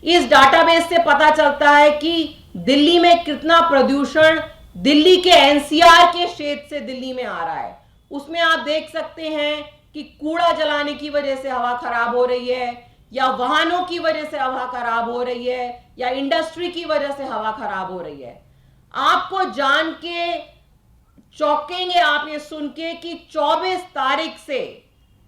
इस डाटाबेस से पता चलता है कि दिल्ली में कितना प्रदूषण दिल्ली के एनसीआर के क्षेत्र से दिल्ली में आ रहा है। उसमें आप देख सकते हैं कि कूड़ा जलाने की वजह से हवा खराब हो रही है, या वाहनों की वजह से हवा खराब हो रही है, या इंडस्ट्री की वजह से हवा खराब हो रही है। आपको जान के चौंकेंगे आप ये सुन के कि 24 तारीख से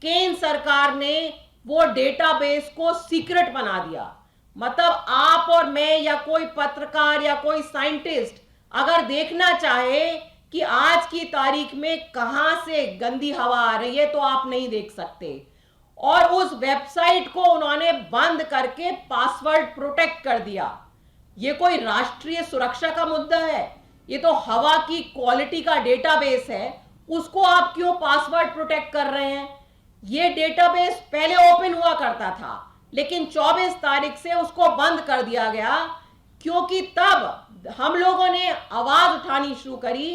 केंद्र सरकार ने वो डेटाबेस को सीक्रेट बना दिया। मतलब आप और मैं या कोई पत्रकार या कोई साइंटिस्ट अगर देखना चाहे कि आज की तारीख में कहां से गंदी हवा आ रही है तो आप नहीं देख सकते। और उस वेबसाइट को उन्होंने बंद करके पासवर्ड प्रोटेक्ट कर दिया। ये कोई राष्ट्रीय सुरक्षा का मुद्दा है? ये तो हवा की क्वालिटी का डेटाबेस है, उसको आप क्यों पासवर्ड प्रोटेक्ट कर रहे हैं? ये डेटाबेस पहले ओपन हुआ करता था, लेकिन 24 तारीख से उसको बंद कर दिया गया, क्योंकि तब हम लोगों ने आवाज उठानी शुरू करी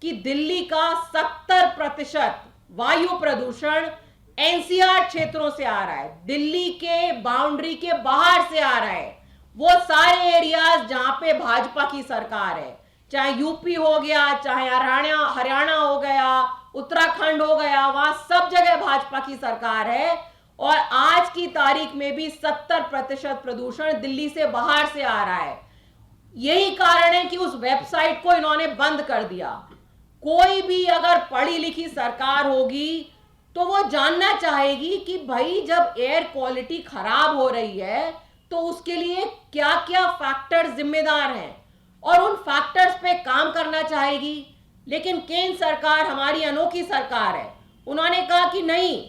कि दिल्ली का 70% वायु प्रदूषण एनसीआर क्षेत्रों से आ रहा है, दिल्ली के बाउंड्री के बाहर से आ रहा है। वो सारे एरियाज जहां पे भाजपा की सरकार है, चाहे यूपी हो गया, चाहे हरियाणा हो गया, उत्तराखंड हो गया, वहां सब जगह भाजपा की सरकार है। और आज की तारीख में भी 70% प्रदूषण दिल्ली से बाहर से आ रहा है। यही कारण है कि उस वेबसाइट को इन्होंने बंद कर दिया। कोई भी अगर पढ़ी लिखी सरकार होगी तो वो जानना चाहेगी कि भाई जब एयर क्वालिटी खराब हो रही है तो उसके लिए क्या क्या फैक्टर्स जिम्मेदार हैं, और उन फैक्टर्स पे काम करना चाहेगी। लेकिन केंद्र सरकार हमारी अनोखी सरकार है, उन्होंने कहा कि नहीं,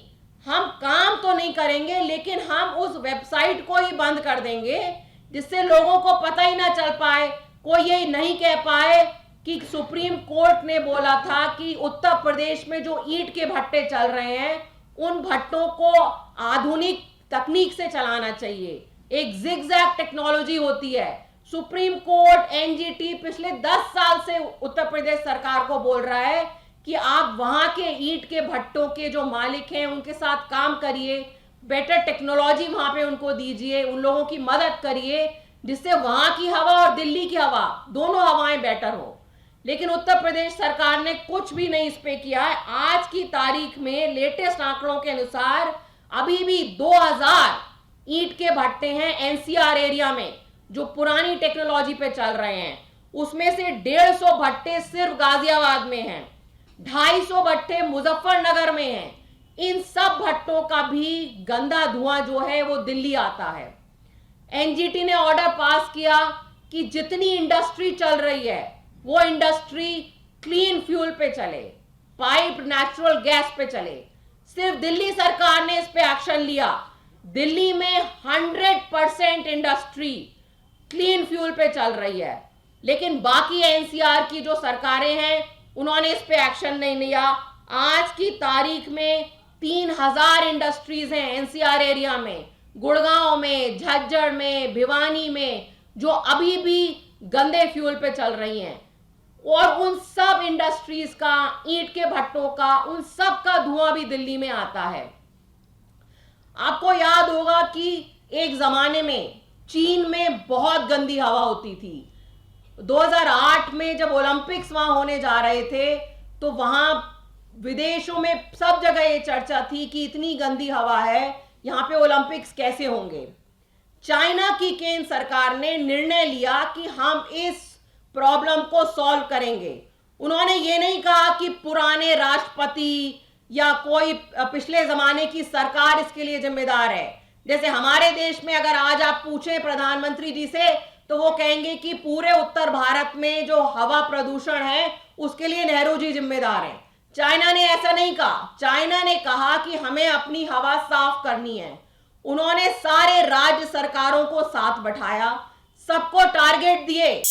हम काम तो नहीं करेंगे लेकिन हम उस वेबसाइट को ही बंद कर देंगे, जिससे लोगों को पता ही ना चल पाए, कोई ये नहीं कह पाए कि सुप्रीम कोर्ट ने बोला था कि उत्तर प्रदेश में जो ईंट के भट्टे चल रहे हैं उन भट्टों को आधुनिक तकनीक से चलाना चाहिए। एक जिगजैग टेक्नोलॉजी होती है। सुप्रीम कोर्ट, एनजीटी पिछले 10 साल से उत्तर प्रदेश सरकार को बोल रहा है कि आप वहां के ईंट के भट्टों के जो मालिक हैं उनके साथ काम करिए, बेटर टेक्नोलॉजी वहां पे उनको दीजिए, उन लोगों की मदद करिए, जिससे वहां की हवा और दिल्ली की हवा दोनों हवाएं बेटर हो। लेकिन उत्तर प्रदेश सरकार ने कुछ भी नहीं इस पे किया है। आज की तारीख में लेटेस्ट आंकड़ों के अनुसार अभी भी 2000 ईंट के भट्टे हैं एनसीआर एरिया में जो पुरानी टेक्नोलॉजी पे चल रहे हैं। उसमें से 150 भट्टे सिर्फ गाजियाबाद में हैं, 250 भट्टे मुजफ्फरनगर में हैं। इन सब भट्टों का भी गंदा धुआं जो है वो दिल्ली आता है। एनजीटी ने ऑर्डर पास किया कि जितनी इंडस्ट्री चल रही है वो इंडस्ट्री क्लीन फ्यूल पे चले, पाइप नेचुरल गैस पे चले। सिर्फ दिल्ली सरकार ने इस पे एक्शन लिया। दिल्ली में 100% इंडस्ट्री क्लीन फ्यूल पे चल रही है, लेकिन बाकी एनसीआर की जो सरकारें हैं उन्होंने इस पे एक्शन नहीं लिया। आज की तारीख में 3000 इंडस्ट्रीज हैं एनसीआर एरिया में, गुड़गांव में, झज्जर में, भिवानी में, जो अभी भी गंदे फ्यूल पे चल रही हैं। और उन सब इंडस्ट्रीज का, ईंट के भट्टों का, उन सब का धुआं भी दिल्ली में आता है। आपको याद होगा कि एक जमाने में चीन में बहुत गंदी हवा होती थी। 2008 में जब ओलंपिक्स वहां होने जा रहे थे तो वहां विदेशों में सब जगह ये चर्चा थी कि इतनी गंदी हवा है, यहां पे ओलंपिक्स कैसे होंगे। चाइना की केंद्र सरकार ने निर्णय लिया कि हम इस प्रॉब्लम को सॉल्व करेंगे। उन्होंने ये नहीं कहा कि पुराने राष्ट्रपति या कोई पिछले जमाने की सरकार इसके लिए जिम्मेदार है। जैसे हमारे देश में अगर आज आप पूछें प्रधानमंत्री जी से तो वो कहेंगे कि पूरे उत्तर भारत में जो हवा प्रदूषण है उसके लिए नेहरू जी जिम्मेदार हैं। चाइना ने ऐसा नहीं कहा। चाइना ने कहा कि हमें अपनी हवा साफ करनी है। उन्होंने सारे राज्य सरकारों को साथ बैठाया, सबको टारगेट दिए।